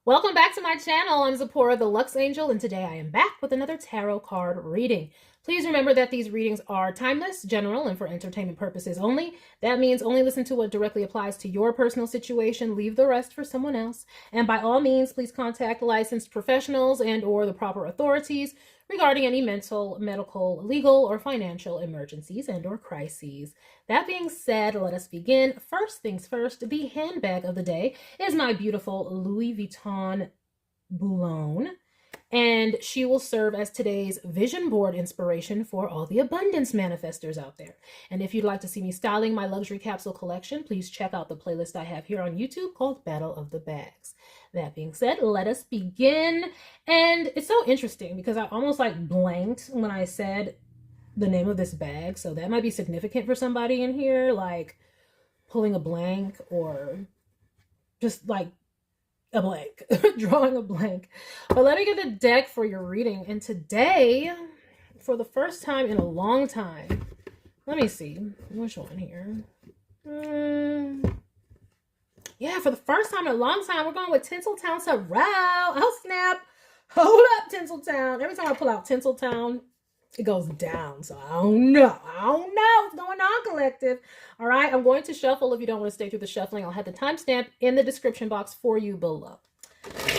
Welcome back to my channel. I'm Zipporah, the Lux Angel, and today I am back with another tarot card reading. Please remember that these readings are timeless, general, and for entertainment purposes only. That means only listen to what directly applies to your personal situation. Leave the rest for someone else. And by all means, please contact licensed professionals and or the proper authorities regarding any mental, medical, legal, or financial emergencies and or crises. That being said, let us begin. First things first, the handbag of the day is my beautiful Louis Vuitton Boulogne, and she will serve as today's vision board inspiration for all the abundance manifestors out there. And if you'd like to see me styling my luxury capsule collection, please check out the playlist I have here on YouTube called Battle of the Bags. That being said, let us begin. And it's so interesting because I almost like blanked when I said the name of this bag, so that might be significant for somebody in here, like pulling a blank or just like a blank, drawing a blank. But let me get the deck for your reading. And today, for the first time in a long time, let me see which one here. Yeah, for the first time in a long time, we're going with Tinseltown Tarot. Oh snap! Hold up, Tinseltown. Every time I pull out Tinseltown, it goes down. So I don't know what's going on, collective. All right, I'm going to shuffle. If you don't want to stay through the shuffling, I'll have the timestamp in the description box for you below.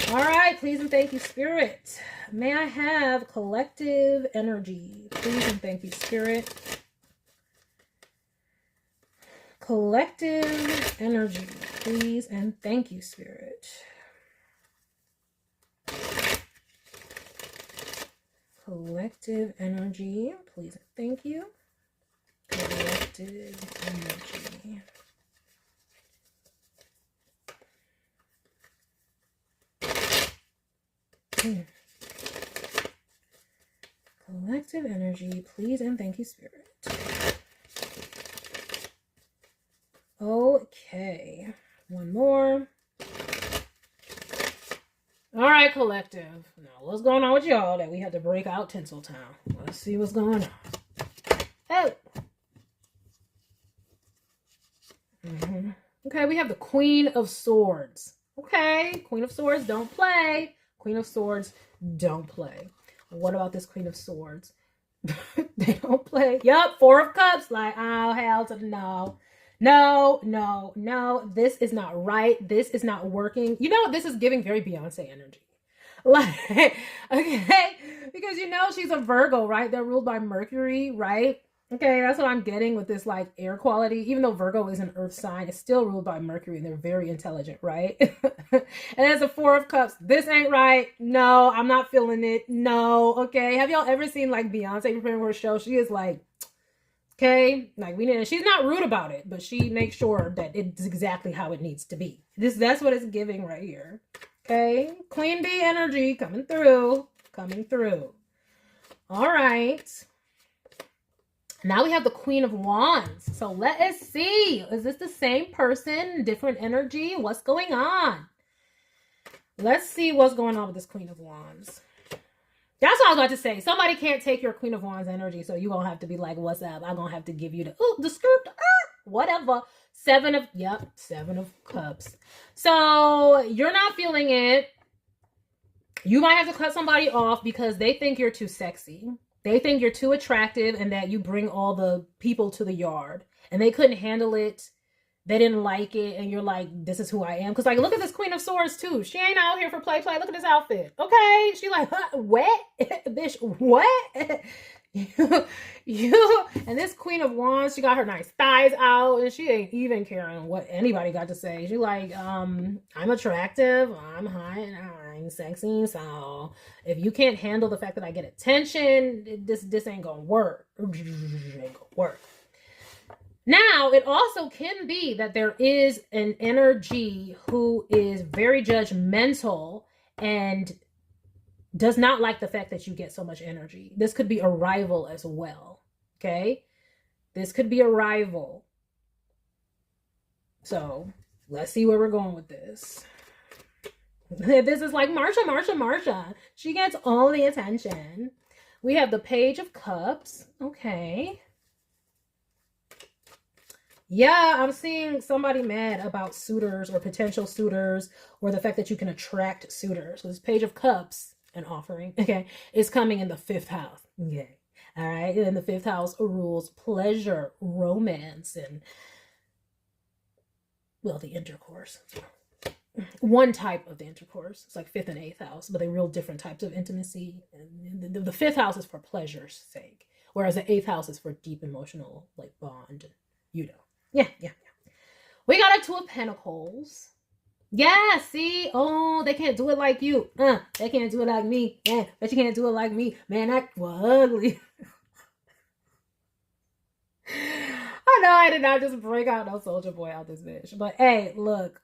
All right, please and thank you, Spirit. May I have collective energy? Please and thank you, Spirit. Collective energy, please and thank you, Spirit. Collective energy, please and thank you. Collective energy. Collective energy, please and thank you, Spirit. Okay, one more. All right, collective. Now, what's going on with y'all that we had to break out Tinseltown? Let's see what's going on. Oh. Okay, we have the Queen of Swords. Okay, Queen of Swords, don't play. Queen of Swords, don't play. What about this Queen of Swords? They don't play. Yup, Four of Cups. Like, oh, hell to the no. No. This is not right. This is not working. You know, this is giving very Beyonce energy. Like, okay, because you know she's a Virgo, right? They're ruled by Mercury, right? Okay, that's what I'm getting with this, like, air quality. Even though Virgo is an earth sign, it's still ruled by Mercury, and they're very intelligent, right? And as a Four of Cups, this ain't right. No, I'm not feeling it. No, okay. Have y'all ever seen, like, Beyonce preparing for a show? She is, like, okay, like, we need, she's not rude about it, but she makes sure that it's exactly how it needs to be. That's what it's giving right here. Okay, Queen Bee energy coming through. All right. Now we have the Queen of Wands. So let us see. Is this the same person? Different energy? What's going on? Let's see what's going on with this Queen of Wands. That's what I was about to say. Somebody can't take your Queen of Wands energy, so you're going to have to be like, what's up? I'm going to have to give you the script, whatever. Seven of Cups. So you're not feeling it. You might have to cut somebody off because they think you're too sexy. They think you're too attractive and that you bring all the people to the yard. And they couldn't handle it. They didn't like it, and you're like, this is who I am. Because, like, look at this Queen of Swords, too. She ain't out here for play. Look at this outfit. Okay? She like, what? Bitch, what? you. And this Queen of Wands, she got her nice thighs out, and she ain't even caring what anybody got to say. She like, I'm attractive, I'm hot, and I'm sexy, so if you can't handle the fact that I get attention, this ain't gonna work. It ain't gonna work. Now, it also can be that there is an energy who is very judgmental and does not like the fact that you get so much energy. This could be a rival as well, okay? This could be a rival. So, let's see where we're going with this. This is like Marsha. She gets all the attention. We have the Page of Cups, okay. Yeah, I'm seeing somebody mad about suitors or potential suitors or the fact that you can attract suitors. So this Page of Cups, an offering, okay, is coming in the fifth house. Okay. All right. And the fifth house rules pleasure, romance, and, well, the intercourse. One type of the intercourse. It's like fifth and eighth house, but they're real different types of intimacy. And the fifth house is for pleasure's sake, whereas the eighth house is for deep emotional, like, bond. You know. Yeah. We got a Two of Pentacles. Yeah, see? Oh, they can't do it like you. They can't do it like me. Yeah, but you can't do it like me. Man, that was ugly. I know I did not just break out no soldier boy out this bitch. But hey, look.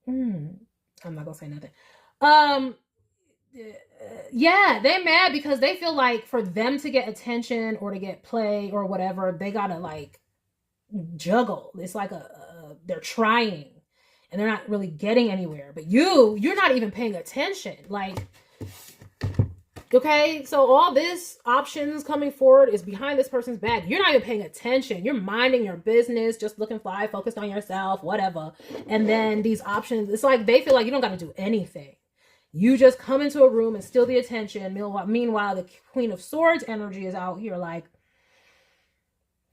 I'm not gonna say nothing. Yeah, they're mad because they feel like for them to get attention or to get play or whatever, they gotta like juggle. It's like they're trying and they're not really getting anywhere. But you're not even paying attention. Like, okay, so all this options coming forward is behind this person's back. You're not even paying attention. You're minding your business, just looking fly, focused on yourself, whatever. And then these options, it's like they feel like you don't got to do anything. You just come into a room and steal the attention. Meanwhile, the Queen of Swords energy is out here like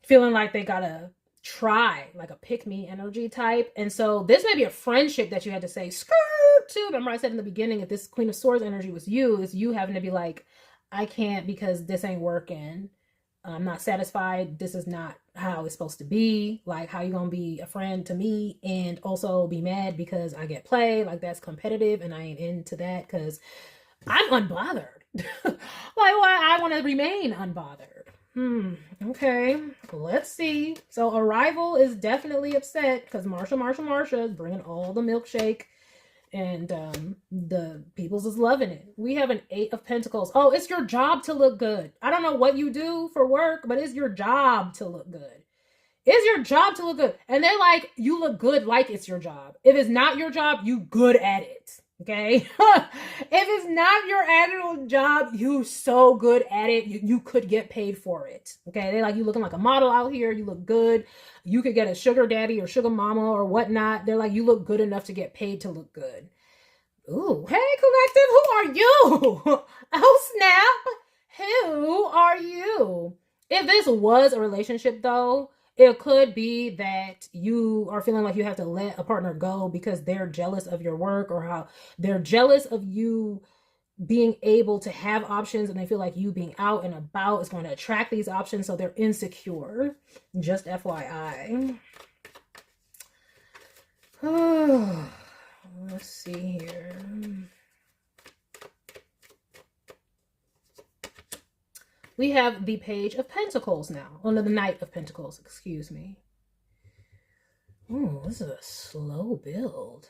feeling like they gotta try, like a pick-me energy type. And so this may be a friendship that you had to say skirt to. Remember I said in the beginning, if this Queen of Swords energy was you, it's you having to be like, I can't because this ain't working. I'm not satisfied. This is not how it's supposed to be. Like, how you gonna be a friend to me and also be mad because I get play? Like, that's competitive and I ain't into that because I'm unbothered. Like, why I want to remain unbothered. Okay, let's see. So Arrival is definitely upset because Marsha is bringing all the milkshake, and the people's is loving it. We have an Eight of Pentacles. Oh, it's your job to look good. I don't know what you do for work, but it's your job to look good. It's your job to look good. And they're like, you look good like it's your job. If it's not your job, you good at it. Okay? If it's not your actual job, you so good at it, you could get paid for it. Okay? They're like, you looking like a model out here. You look good. You could get a sugar daddy or sugar mama or whatnot. They're like, you look good enough to get paid to look good. Ooh, hey, collective, who are you? Oh, snap. Who are you? If this was a relationship, though, it could be that you are feeling like you have to let a partner go because they're jealous of your work or how they're jealous of you being able to have options, and they feel like you being out and about is going to attract these options, so they're insecure. Just FYI. Oh, let's see here. We have the Page of Pentacles now. Oh, no, the Knight of Pentacles, excuse me. Ooh, this is a slow build.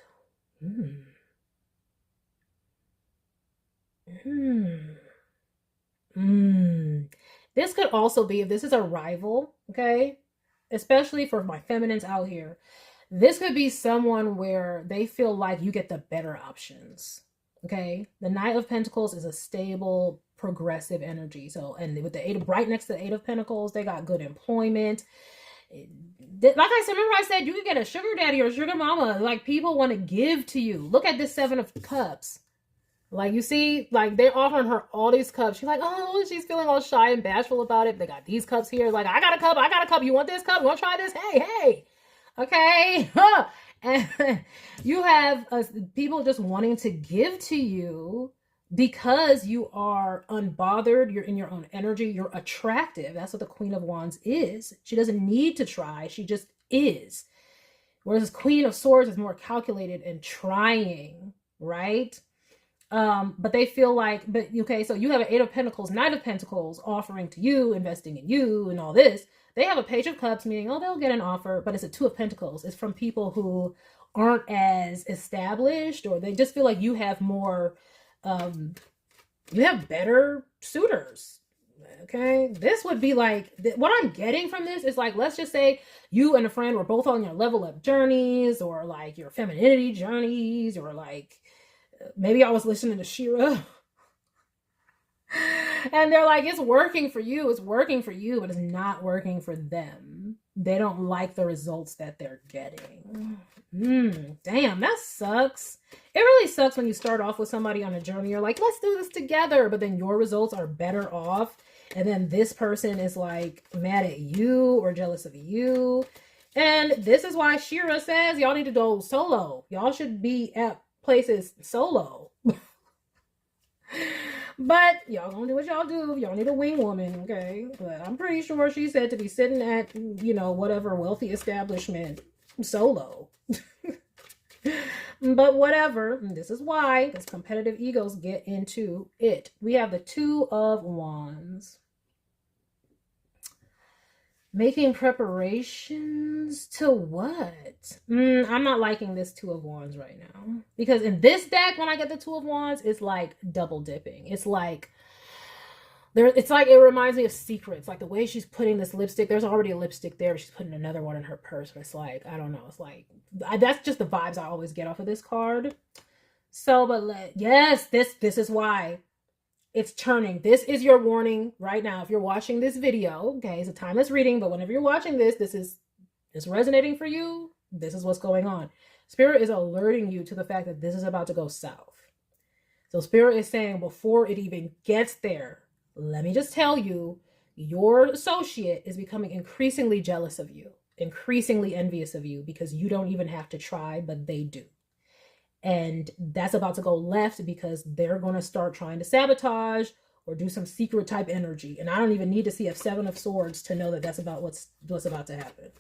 This could also be, if this is a rival, okay, especially for my feminines out here, this could be someone where they feel like you get the better options. Okay, the Knight of Pentacles is a stable, progressive energy. So, and with the Eight of, right next to the Eight of Pentacles, they got good employment. Like I said, remember I said you could get a sugar daddy or a sugar mama. Like, people want to give to you. Look at this Seven of Cups. Like, you see, like, they're offering her all these cups. She's like, oh, she's feeling all shy and bashful about it. They got these cups here. Like, I got a cup. You want this cup? You want to try this? Hey. Okay. And you have people just wanting to give to you because you are unbothered. You're in your own energy. You're attractive. That's what the Queen of Wands is. She doesn't need to try. She just is. Whereas Queen of Swords is more calculated and trying, right? But they feel like, but okay, so you have an Eight of Pentacles, Knight of Pentacles offering to you, investing in you and all this. They have a Page of Cups, meaning, oh, they'll get an offer, but it's a Two of Pentacles. It's from people who aren't as established, or they just feel like you have more, you have better suitors. Okay, this would be like, what I'm getting from this is like, let's just say you and a friend were both on your level up journeys, or like your femininity journeys, or like, maybe I was listening to Shira and they're like, it's working for you, but it's not working for them. they don't like the results that they're getting. Damn, that sucks. It really sucks when you start off with somebody on a journey. You're like, let's do this together. But then your results are better off. And then this person is like mad at you or jealous of you. And this is why Shira says y'all need to go solo. Y'all should be at places solo. But y'all gonna do what y'all do. Y'all need a wing woman, okay? But I'm pretty sure she said to be sitting at, you know, whatever wealthy establishment solo. But whatever. This is why those competitive egos get into it. We have the Two of Wands. Making preparations to what? I'm not liking this Two of Wands right now. Because in this deck, when I get the Two of Wands, it's like double dipping. It's like it reminds me of Secrets. Like the way she's putting this lipstick. There's already a lipstick there, but she's putting another one in her purse. And it's like, I don't know. It's like, that's just the vibes I always get off of this card. So, but yes, this is why. It's turning. This is your warning right now. If you're watching this video, okay, it's a timeless reading, but whenever you're watching this, this is resonating for you. This is what's going on. Spirit is alerting you to the fact that this is about to go south. So Spirit is saying before it even gets there, let me just tell you, your associate is becoming increasingly jealous of you, increasingly envious of you because you don't even have to try, but they do. And that's about to go left because they're going to start trying to sabotage or do some secret type energy. And I don't even need to see a Seven of Swords to know that that's about what's about to happen.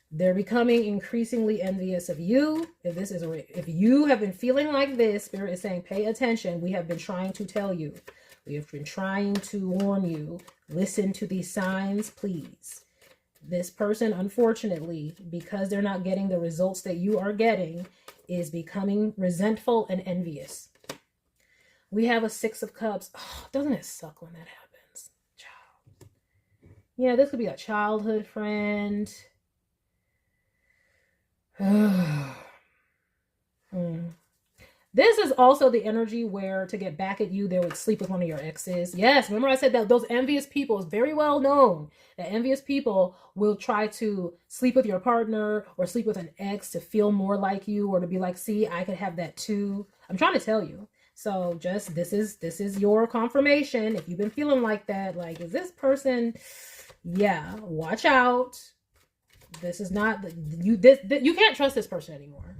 They're becoming increasingly envious of you. If you have been feeling like this, Spirit is saying, pay attention. We have been trying to tell you. We have been trying to warn you. Listen to these signs, please. This person, unfortunately, because they're not getting the results that you are getting, is becoming resentful and envious. We have a Six of Cups. Oh, doesn't it suck when that happens? Child. Yeah, this could be a childhood friend. This is also the energy where to get back at you, they would sleep with one of your exes. Yes, remember I said that those envious people is very well known. That envious people will try to sleep with your partner or sleep with an ex to feel more like you or to be like, see, I could have that too. I'm trying to tell you. So just this is your confirmation. If you've been feeling like that, like, is this person? Yeah, watch out. This is not you. You can't trust this person anymore.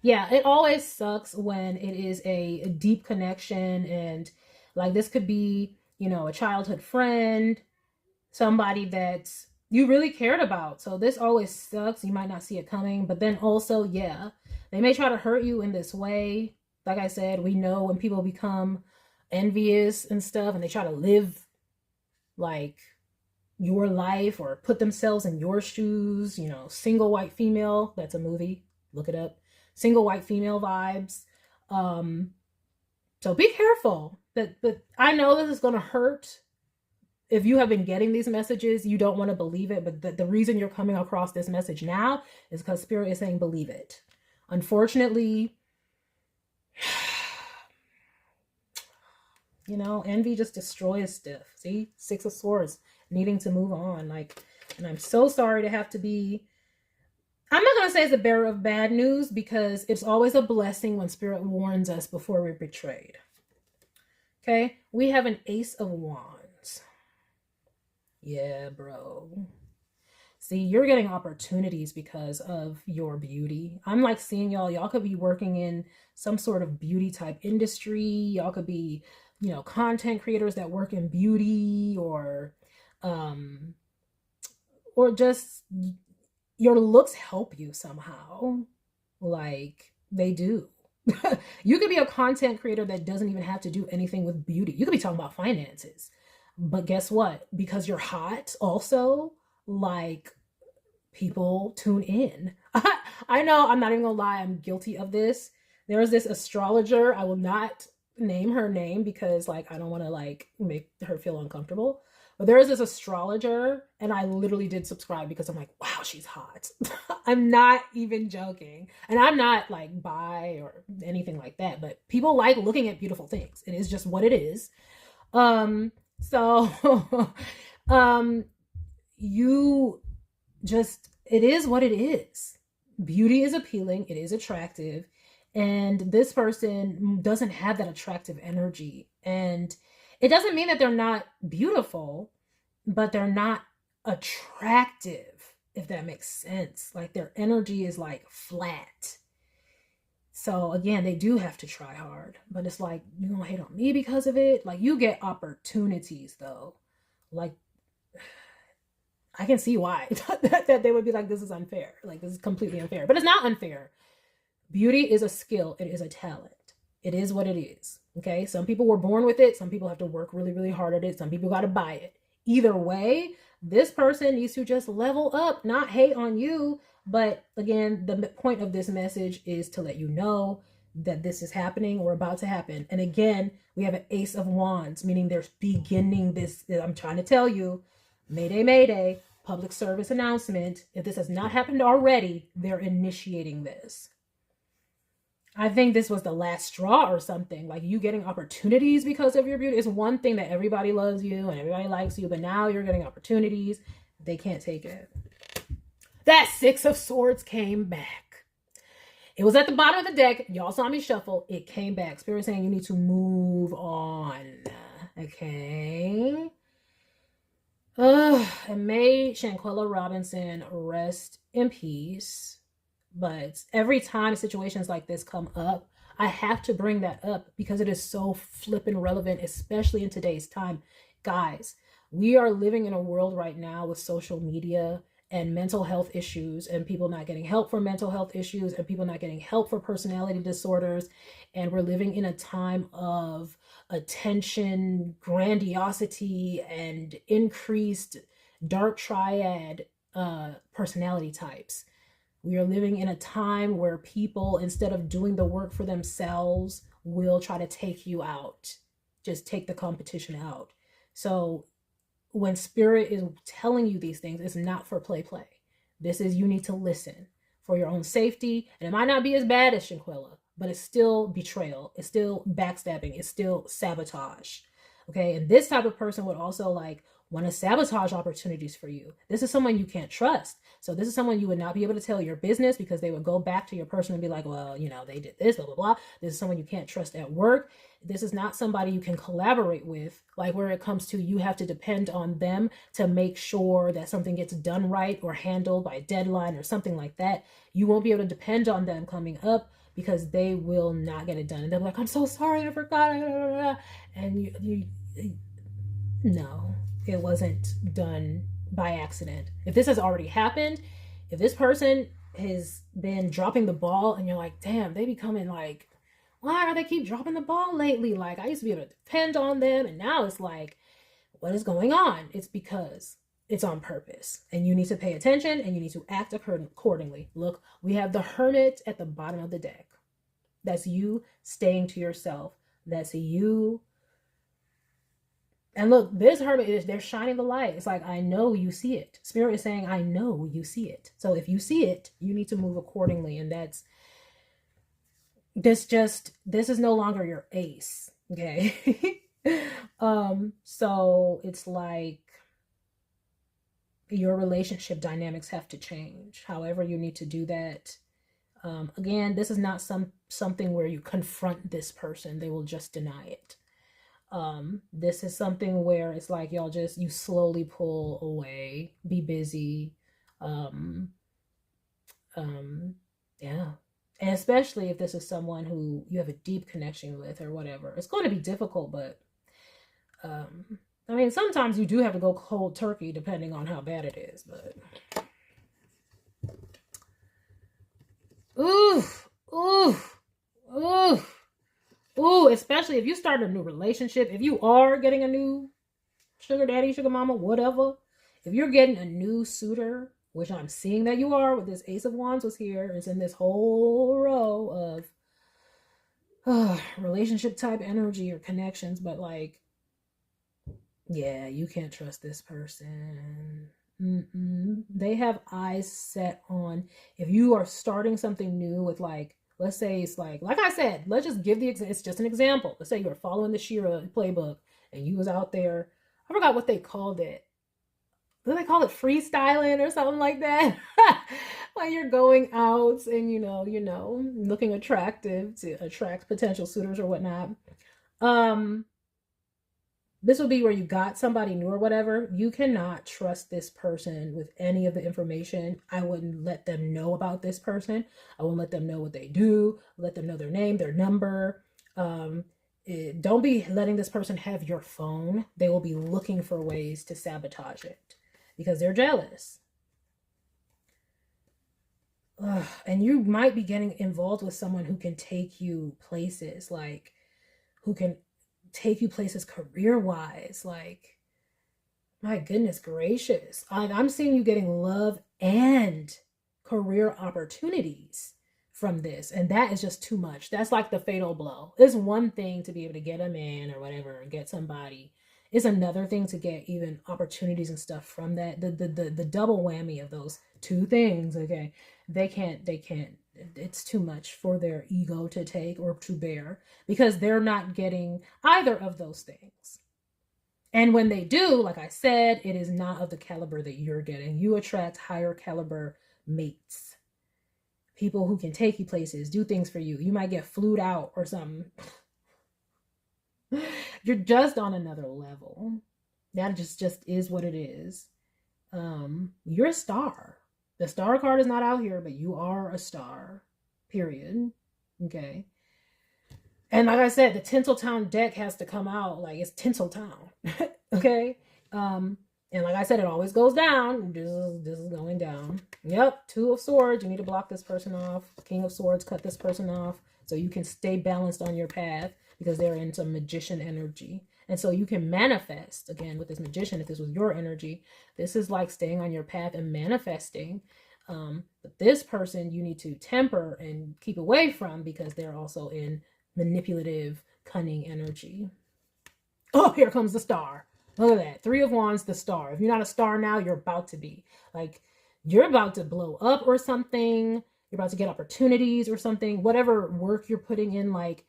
Yeah, it always sucks when it is a deep connection, and like this could be, you know, a childhood friend, somebody that you really cared about. So this always sucks. You might not see it coming, but then also, yeah, they may try to hurt you in this way. Like I said, we know when people become envious and stuff and they try to live like your life or put themselves in your shoes, you know, Single White Female, that's a movie, look it up. Single white female vibes. So be careful. But I know this is going to hurt. If you have been getting these messages, you don't want to believe it. But the reason you're coming across this message now is because Spirit is saying believe it. Unfortunately, you know, envy just destroys stuff. See? Six of Swords, needing to move on. Like, and I'm so sorry to have to be, I'm not going to say it's a bearer of bad news because it's always a blessing when Spirit warns us before we're betrayed. Okay, we have an Ace of Wands. Yeah, bro. See, you're getting opportunities because of your beauty. I'm like seeing y'all could be working in some sort of beauty type industry. Y'all could be, you know, content creators that work in beauty or just your looks help you somehow. Like they do. You could be a content creator that doesn't even have to do anything with beauty. You could be talking about finances. But guess what? Because you're hot also, like people tune in. I know, I'm not even gonna lie, I'm guilty of this. There was this astrologer, I will not name her name because like I don't want to like make her feel uncomfortable. But there is this astrologer, and I literally did subscribe because I'm like, wow, she's hot. I'm not even joking. And I'm not like bi or anything like that, but people like looking at beautiful things. It is just what it is. So you just, it is what it is. Beauty is appealing. It is attractive. And this person doesn't have that attractive energy. And it doesn't mean that they're not beautiful, but they're not attractive, if that makes sense. Like their energy is like flat. So again, they do have to try hard, but it's like, you gonna hate on me because of it? Like you get opportunities though. Like I can see why that they would be like, this is unfair. Like this is completely unfair, but it's not unfair. Beauty is a skill. It is a talent. It is what it is. Okay. Some people were born with it. Some people have to work really, really hard at it. Some people got to buy it. Either way, this person needs to just level up, not hate on you. But again, the point of this message is to let you know that this is happening or about to happen. And again, we have an Ace of Wands, meaning there's beginning this. I'm trying to tell you, Mayday, Mayday, public service announcement. If this has not happened already, they're initiating this. I think this was the last straw or something. Like you getting opportunities because of your beauty. It's one thing that everybody loves you and everybody likes you, but now you're getting opportunities. They can't take it. That Six of Swords came back. It was at the bottom of the deck. Y'all saw me shuffle. It came back. Spirit saying you need to move on. Okay. And may Shanquella Robinson rest in peace. But every time situations like this come up, I have to bring that up because it is so flippin' relevant, especially in today's time. Guys, we are living in a world right now with social media and mental health issues and people not getting help for mental health issues and people not getting help for personality disorders. And we're living in a time of attention, grandiosity, and increased dark triad personality types. We are living in a time where people, instead of doing the work for themselves, will try to take you out. Just take the competition out. So when Spirit is telling you these things, it's not for play. This is, you need to listen for your own safety. And it might not be as bad as Shanquella, but it's still betrayal. It's still backstabbing. It's still sabotage. Okay. And this type of person would also like want to sabotage opportunities for you. This is someone you can't trust. So this is someone you would not be able to tell your business because they would go back to your person and be like, well, you know, they did this, blah, blah, blah. This is someone you can't trust at work. This is not somebody you can collaborate with. Like where it comes to, you have to depend on them to make sure that something gets done right or handled by a deadline or something like that. You won't be able to depend on them coming up because they will not get it done. And they'll be like, I'm so sorry, I forgot. And no. It wasn't done by accident. If this has already happened, if this person has been dropping the ball and you're like, damn, they becoming like, why are they keep dropping the ball lately? Like I used to be able to depend on them. And now it's like, what is going on? It's because it's on purpose and you need to pay attention and you need to act accordingly. Look, we have the Hermit at the bottom of the deck. That's you staying to yourself. That's you. And look, this Hermit, they're shining the light. It's like, I know you see it. Spirit is saying, I know you see it. So if you see it, you need to move accordingly. And this is no longer your ace. Okay. So it's like your relationship dynamics have to change. However you need to do that. Again, this is not something where you confront this person. They will just deny it. This is something where it's like y'all just, you slowly pull away, be busy. Yeah. And especially if this is someone who you have a deep connection with or whatever, it's going to be difficult, but, I mean, sometimes you do have to go cold turkey depending on how bad it is, but. Ooh, especially if you start a new relationship, if you are getting a new sugar daddy, sugar mama, whatever, if you're getting a new suitor, which I'm seeing that you are with this Ace of Wands was here, it's in this whole row of relationship type energy or connections, but like, yeah, you can't trust this person. They have eyes set on, if you are starting something new with like, let's say it's like I said, let's just give it's just an example. Let's say you're following the Shira playbook and you was out there, I forgot what they called it. what do they call it? Freestyling or something like that. When you're going out and, looking attractive to attract potential suitors or whatnot. This will be where you got somebody new or whatever. You cannot trust this person with any of the information. I wouldn't let them know about this person. I wouldn't let them know what they do, let them know their name, their number. Don't be letting this person have your phone. They will be looking for ways to sabotage it because they're jealous. And you might be getting involved with someone who can take you places, like who can take you places career-wise. Like, my goodness gracious. I'm seeing you getting love and career opportunities from this, and that is just too much. That's like the fatal blow. It's one thing to be able to get a man or whatever and get somebody. It's another thing to get even opportunities and stuff from that. The double whammy of those two things, okay? They can't, it's too much for their ego to take or to bear because they're not getting either of those things. And when they do, like I said, it is not of the caliber that you're getting. You attract higher caliber mates. People who can take you places, do things for you. You might get flued out or something. You're just on another level. That just is what it is. You're a star. The star card is not out here, but you are a star. Period. Okay. And like I said, the Tinseltown deck has to come out. Like, it's Tinseltown. Okay. And like I said, it always goes down. This is going down. Yep. 2 of Swords. You need to block this person off. King of Swords. Cut this person off so you can stay balanced on your path because they're in some magician energy. And so you can manifest, again, with this magician, if this was your energy. This is like staying on your path and manifesting. But this person you need to temper and keep away from because they're also in manipulative, cunning energy. Oh, here comes the star. Look at that. 3 of Wands, the star. If you're not a star now, you're about to be. Like, you're about to blow up or something. You're about to get opportunities or something. Whatever work you're putting in, like,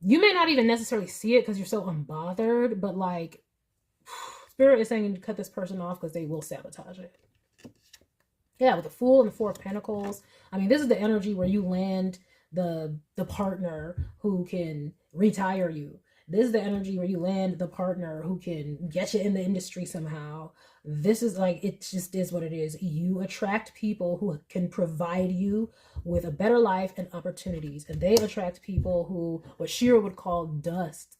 you may not even necessarily see it because you're so unbothered, but like, Spirit is saying you need to cut this person off because they will sabotage it. Yeah, with the Fool and the 4 of Pentacles. I mean, this is the energy where you land the partner who can retire you. This is the energy where you land the partner who can get you in the industry somehow. This is like, it just is what it is. You attract people who can provide you with a better life and opportunities. And they attract people who, what Shira would call dust.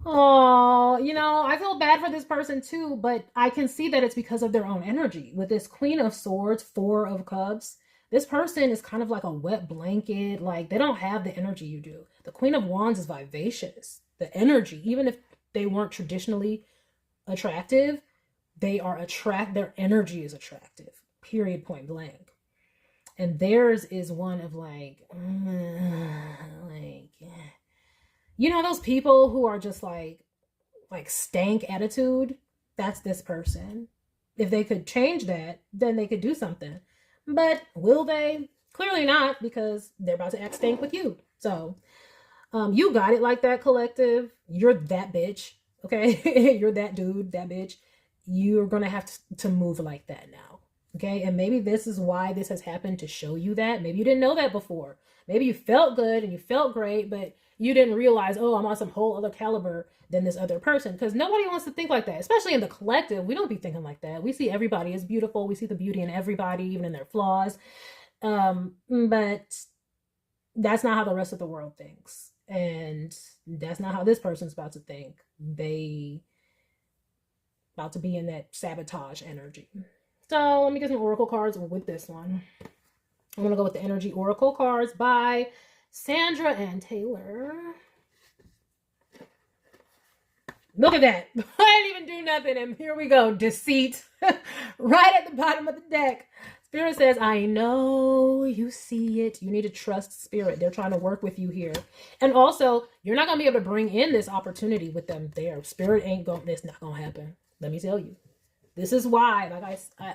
Oh, I feel bad for this person too, but I can see that it's because of their own energy. With this Queen of Swords, 4 of Cups, this person is kind of like a wet blanket. Like, they don't have the energy you do. The Queen of Wands is vivacious. The energy, even if they weren't traditionally attractive, their energy is attractive. Period, point blank. And theirs is one of like, those people who are just like stank attitude. That's this person. If they could change that, then they could do something. But will they? Clearly not, because they're about to act stank with you. So you got it like that, collective. You're that bitch. Okay? You're that dude, that bitch. You're going to have to move like that now. Okay? And maybe this is why this has happened, to show you that. Maybe you didn't know that before. Maybe you felt good and you felt great, but you didn't realize, oh, I'm on some whole other caliber than this other person. Because nobody wants to think like that. Especially in the collective, we don't be thinking like that. We see everybody as beautiful. We see the beauty in everybody, even in their flaws. But that's not how the rest of the world thinks. And that's not how this person's about to think. They about to be in that sabotage energy. So let me get some oracle cards with this one. I'm going to go with the energy oracle cards by Sandra and Taylor. Look at that. I didn't even do nothing. And here we go. Deceit. Right at the bottom of the deck. Spirit says, I know you see it. You need to trust Spirit. They're trying to work with you here. And also, you're not going to be able to bring in this opportunity with them there. Spirit ain't going, it's not going to happen. Let me tell you. This is why,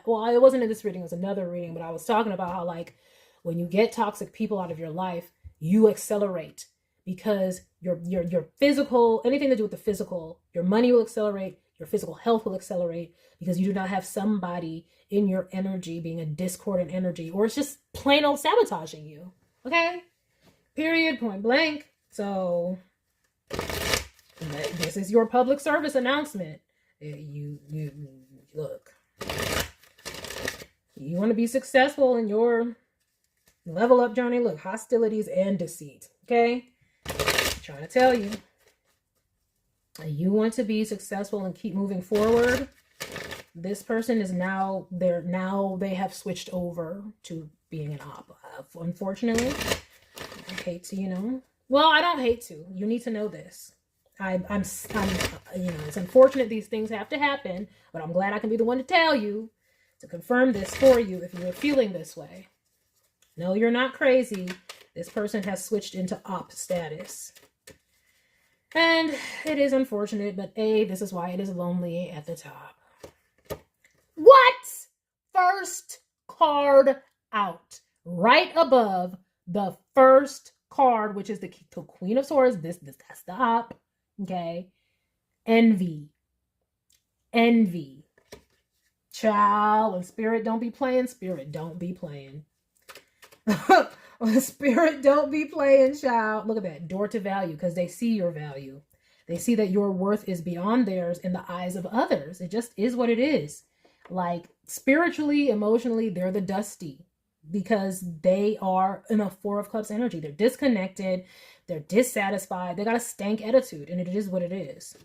well, it wasn't in this reading. It was another reading. But I was talking about how, like, when you get toxic people out of your life, you accelerate. because your physical, anything to do with the physical, your money will accelerate, your physical health will accelerate, because you do not have somebody in your energy being a discordant energy, or it's just plain old sabotaging you. Okay? Period, point blank. So this is your public service announcement. You look. You want to be successful in your level up journey. Look, hostilities and deceit. Okay? Trying to tell you. You want to be successful and keep moving forward. This person is now they have switched over to being an op. Unfortunately, I hate to, well, I don't hate to. You need to know this. I'm it's unfortunate these things have to happen, but I'm glad I can be the one to tell you, to confirm this for you if you're feeling this way. No, you're not crazy. This person has switched into op status. And it is unfortunate, but this is why it is lonely at the top. What? First card out. Right above the first card, which is the Queen of Swords. That's the op. Okay. Envy. Envy. Child, when spirit don't be playing, spirit don't be playing. When spirit don't be playing, child. Look at that. Door to value, because they see your value. They see that your worth is beyond theirs in the eyes of others. It just is what it is. Like, spiritually, emotionally, they're the dusty, because they are in a Four of Cups energy. They're disconnected. They're dissatisfied. They got a stank attitude, and it is what it is.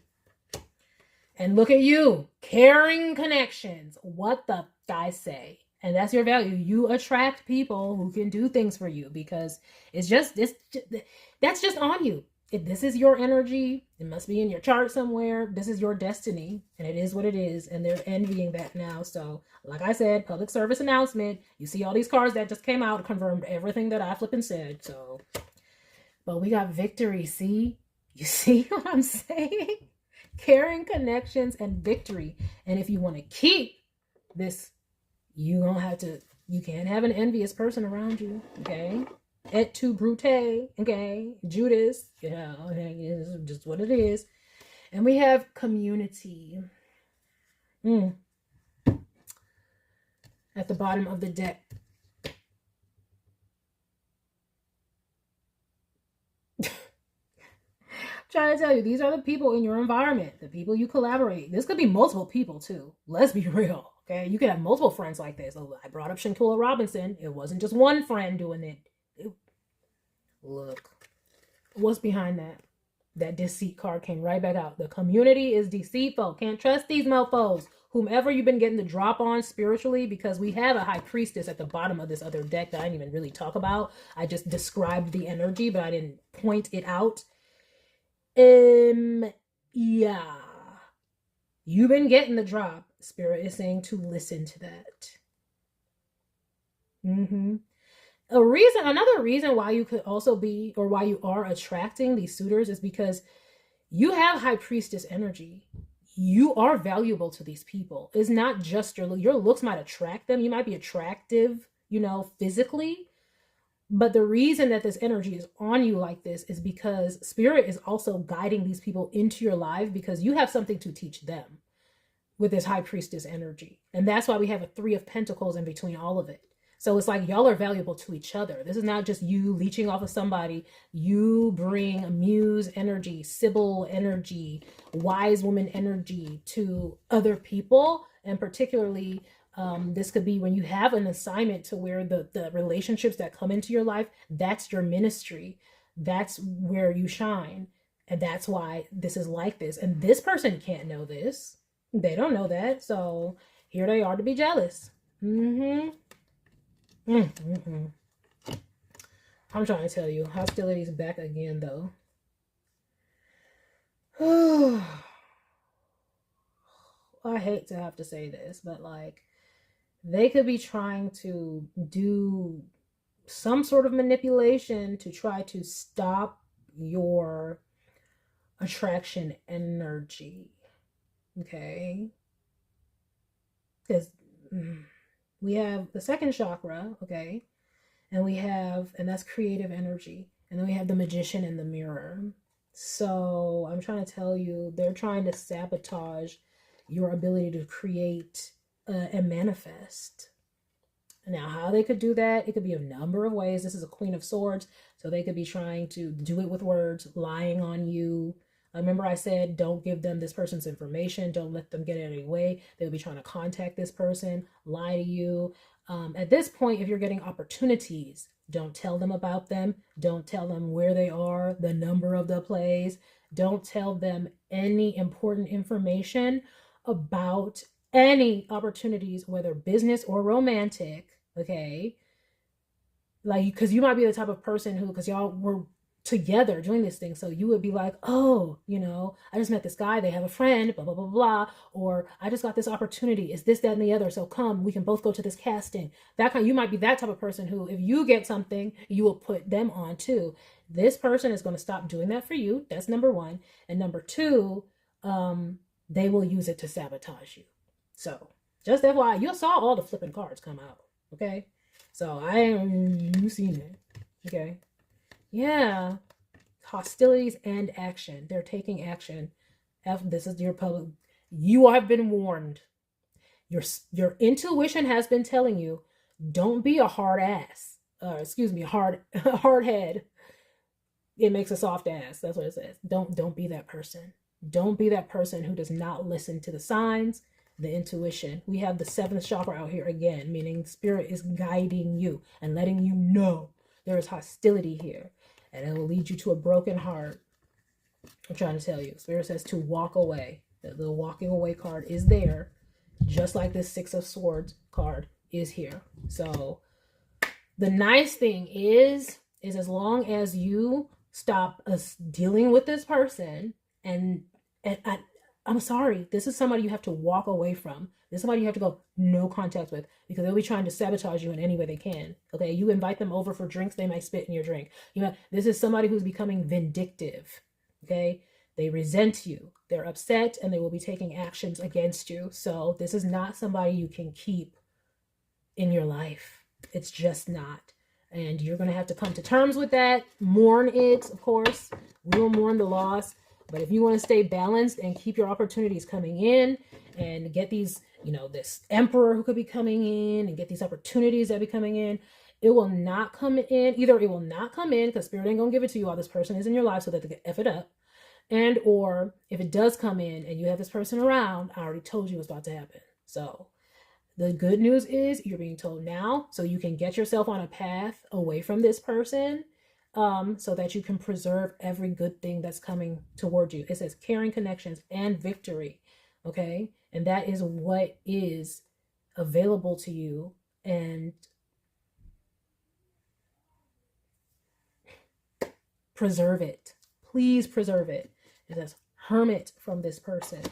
And look at you. Caring connections. What the guys say. And that's your value. You attract people who can do things for you, because it's just this. That's just on you. If this is your energy, it must be in your chart somewhere. This is your destiny, and it is what it is. And they're envying that now. So, like I said, public service announcement. You see all these cards that just came out, confirmed everything that I flipping said. So, but we got victory. See, you see what I'm saying? Caring connections and victory. And if you want to keep this, you can't have an envious person around you. Okay. Et tu brute, okay, Judas, it's just what it is. And we have community at the bottom of the deck. Trying to tell you, these are the people in your environment, the people you collaborate. This could be multiple people too. Let's be real, okay? You could have multiple friends like this. I brought up Shankula Robinson. It wasn't just one friend doing it. Look, what's behind that? That deceit card came right back out. The community is deceitful. Can't trust these mofos. Whomever you've been getting the drop on spiritually, because we have a high priestess at the bottom of this other deck that I didn't even really talk about. I just described the energy, but I didn't point it out. Yeah. You've been getting the drop. Spirit is saying to listen to that. Another reason why you could also be, or why you are attracting these suitors, is because you have high priestess energy. You are valuable to these people. It's not just your looks might attract them. You might be attractive, physically. But the reason that this energy is on you like this is because spirit is also guiding these people into your life, because you have something to teach them with this high priestess energy. And that's why we have a 3 of Pentacles in between all of it. So it's like y'all are valuable to each other. This is not just you leeching off of somebody. You bring muse energy, Sybil energy, wise woman energy to other people. And particularly, this could be when you have an assignment to where the relationships that come into your life, that's your ministry. That's where you shine. And that's why this is like this. And this person can't know this. They don't know that. So here they are to be jealous. I'm trying to tell you, hostility's back again, though. I hate to have to say this, but like, they could be trying to do some sort of manipulation to try to stop your attraction energy. Okay? Because we have the second chakra, okay? And that's creative energy. And then we have the Magician and the Mirror. So I'm trying to tell you, they're trying to sabotage your ability to create and manifest. Now, how they could do that, it could be a number of ways. This is a Queen of Swords, so they could be trying to do it with words, lying on you. Remember I said, don't give them this person's information. Don't let them get in any way. They'll be trying to contact this person, lie to you. At this point, if you're getting opportunities, don't tell them about them. Don't tell them where they are, the number of the place. Don't tell them any important information about any opportunities, whether business or romantic, okay? Like, because you might be the type of person who, because y'all were together doing this thing, so you would be like, oh, you know, I just met this guy, they have a friend, blah, blah, blah, blah, or I just got this opportunity, is this, that, and the other, so come, we can both go to this casting. That kind, you might be that type of person who, if you get something, you will put them on too. This person is going to stop doing that for you. That's number one. And number two, they will use it to sabotage you. So just FYI, you saw all the flipping cards come out. Okay. So you seen it. Okay. Yeah. Hostilities and action. They're taking action. This is your public. You have been warned. Your intuition has been telling you, don't be a hard ass. Hard head. It makes a soft ass. That's what it says. Don't be that person. Don't be that person who does not listen to the signs, the intuition. We have the 7th chakra out here again, meaning spirit is guiding you and letting you know there is hostility here. And it will lead you to a broken heart. I'm trying to tell you. Spirit says to walk away. The walking away card is there, just like this 6 of Swords card is here. So the nice thing is as long as you stop us dealing with this person, and I'm sorry, this is somebody you have to walk away from. This is somebody you have to go no contact with, because they'll be trying to sabotage you in any way they can. Okay, you invite them over for drinks, they might spit in your drink. You know, this is somebody who's becoming vindictive. Okay, they resent you, they're upset, and they will be taking actions against you. So this is not somebody you can keep in your life. It's just not. And you're going to have to come to terms with that. Mourn it, of course. We will mourn the loss. But if you want to stay balanced and keep your opportunities coming in and get these, you know, this emperor who could be coming in and get these opportunities that be coming in, it will not come in. Either it will not come in because spirit ain't going to give it to you while this person is in your life so that they can F it up. And or if it does come in and you have this person around, I already told you what's about to happen. So the good news is you're being told now so you can get yourself on a path away from this person, so that you can preserve every good thing that's coming toward you. It says caring connections and victory. Okay. And that is what is available to you. And preserve it. Please preserve it. It says hermit from this person.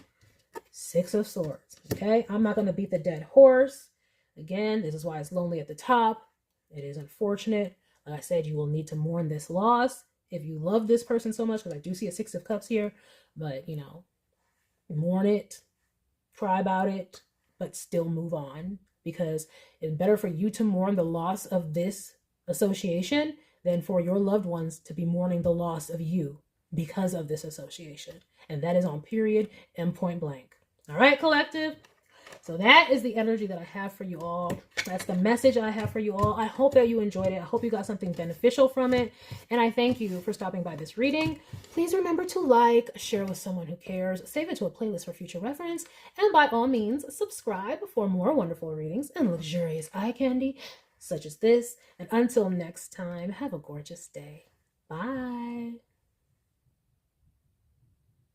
6 of Swords. Okay. I'm not going to beat the dead horse. Again, this is why it's lonely at the top. It is unfortunate. Like I said, you will need to mourn this loss if you love this person so much, because I do see a 6 of Cups here, but you know, mourn it, cry about it, but still move on, because it's better for you to mourn the loss of this association than for your loved ones to be mourning the loss of you because of this association. And that is on period and point blank. All right, collective. So that is the energy that I have for you all. That's the message I have for you all. I hope that you enjoyed it. I hope you got something beneficial from it. And I thank you for stopping by this reading. Please remember to like, share with someone who cares, save it to a playlist for future reference, and by all means, subscribe for more wonderful readings and luxurious eye candy such as this. And until next time, have a gorgeous day. Bye.